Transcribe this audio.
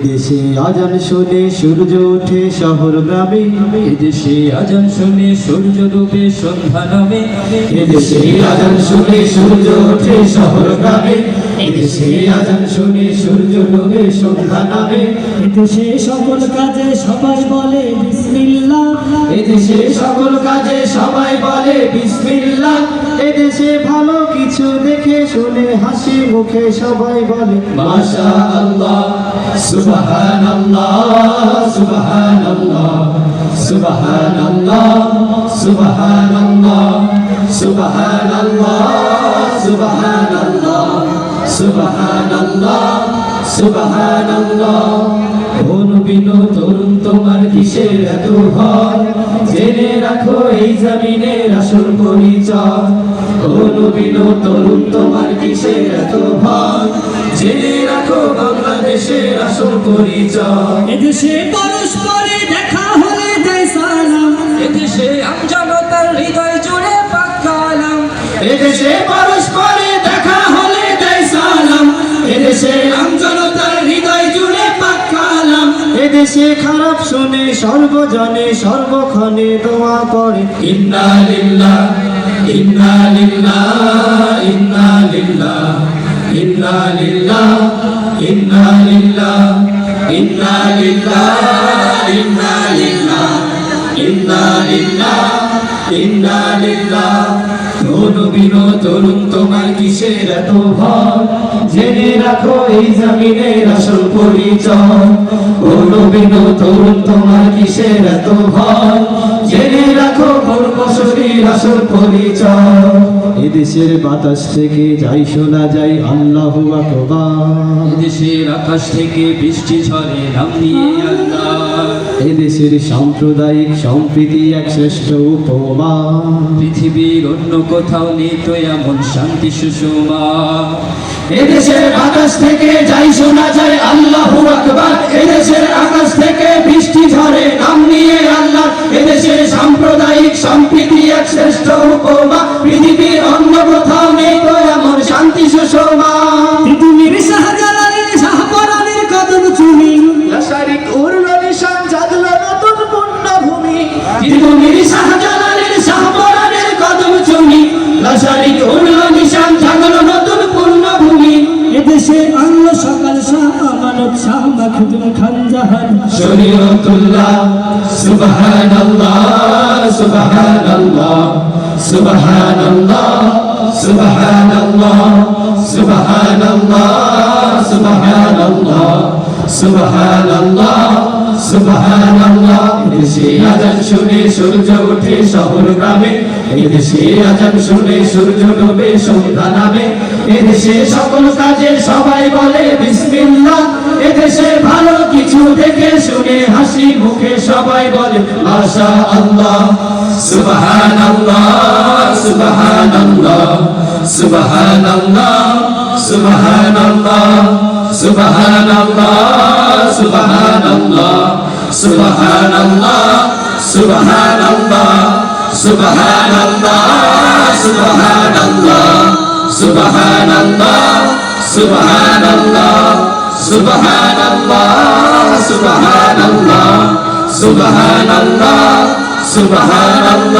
এদেশে আজান শুনে সূর্য ওঠে শহর গ্রামে, এদেশে আজান শুনে সূর্য ডুবে সন্ধ্যা নামে, এদেশে আজান শুনে সূর্য ওঠে শহর গ্রামে, এদেশে আজান শুনে সূর্য ডুবে সন্ধ্যা নামে, এদেশে সকল কাজে সবাই বলে বিসমিল্লাহ, এদেশে সকল কাজে সবাই বলে বিসমিল্লাহ, এদেশে ভালো কিছু দেখে শুনে হাসি মুখে সবাই বলে মাশাআল্লাহ, সুবহানাল্লাহ, সুবহানাল্লাহ, সুবহানাল্লাহ, সুবহানাল্লাহ, সুবহানাল্লাহ, সুবহানাল্লাহ, সুবহানাল্লাহ, সুবহানাল্লাহ। ও নবীন তরুণ তোমার কিসের এত ভয়, জেনে রাখো এই জমিনের আসল পরিচয়। ও নবীন তরুণ তোমার কিসের এত ভয়, জেনে রাখো বাংলাদেশের আসল পরিচয়। এদেশে পরস্পরে দেখা হলে দেয় সালাম, এদেশে আমজনতার হৃদয় জুড়ে পাক কালাম, এদেশে পরস্পরে দেখা হলে দেয় সালাম, এদেশে আমজনতার হৃদয় জুড়ে পাক কালাম, এদেশে খারাপ শুনে সর্বজনে সর্বক্ষণে দোয়া পড়ে ইন্না লিল্লাহ, ইন্না লিল্লাহ, ইন্না লিল্লাহ, ইন্না লিল্লাহ, ইন্না লিল্লাহ, ইন্না লিল্লাহ, ইন্না লিল্লাহ, ইন্না লিল্লাহ, ইন্না লিল্লাহ। ও নবীন তরুণ তোমার কিসের এত ভয়, জেনে রাখো এই জমিনের আসল পরিচয়। ও নবীন তরুণ তোমার কিসের এত ভয়, জেনে রাখো পূর্বসূরীর আসল পরিচয়। এদেশের বাতাস থেকে যাই শোনা যায় আল্লাহু আকবার, এদেশের আকাশ থেকে বৃষ্টি ঝরে নাম নিয়ে আল্লাহ, এদেশের সাম্প্রদায়িক সম্প্রীতি এক শ্রেষ্ঠ উপমা, পৃথিবীর অন্য কোথাও নেই তো এমন শান্তি সুষমা। এদেশের আকাশ থেকে যাই শোনা যায় আল্লাহু আকবার, এদেশের আকাশ থেকে বৃষ্টি ঝরে নাম নিয়ে আল্লাহ, এদেশের সাম্প্রদায়িক সম্প্রীতি এক শ্রেষ্ঠ উপমা, পৃথিবীর অন্য কোথাও নেই তো এমন শান্তি সুষমা। পৃথিবীর শাহজালালের শাহপরানের কদম চুমি, লাশারিক উড়ল নিশান জাগল নতুন পুণ্যভূমি, পৃথিবীর শাহজালালের শাহপরানের কদম চুমি, লাশারিক উড়ল নিশান জাগল নতুন পুণ্যভূমি। এদেশে আনলো সকাল শাহ আমানত শাহ মাখদুম খান জাহান, শরীয়তুল্লাহ, সুবহানাল্লাহ, সুবহানাল্লাহ, সুবহানাল্লাহ, সুবহানাল্লাহ, সুবহানাল্লাহ, সুবহানাল্লাহ, সুবহানাল্লাহ, সুবহানাল্লাহ। এদেশে আজান শুনে সূর্য ওঠে শহর গ্রামে, এদেশে আজান শুনে সূর্য ডুবে সন্ধ্যা নামে, এদেশে সকল কাজে সবাই বলে বিসমিল্লাহ, এদেশে ভালো কিছু দেখে শুনে হাসি মুখে সবাই বলে মাশাআল্লাহ, সুবহানাল্লাহ, সুবহানাল্লাহ, সুবহানাল্লাহ, সুবহানাল্লাহ, সুবহানাল্লাহ, সুবহানাল্লাহ, সুবহানাল্লাহ, সুবহানাল্লাহ, সুবহানাল্লাহ, সুবহানাল্লাহ, সুবহানাল্লাহ, সুবহানাল্লাহ, সুবহানাল্লাহ, সুবহানাল্লাহ, সুবহানাল্লাহ, সুবহানাল্লাহ।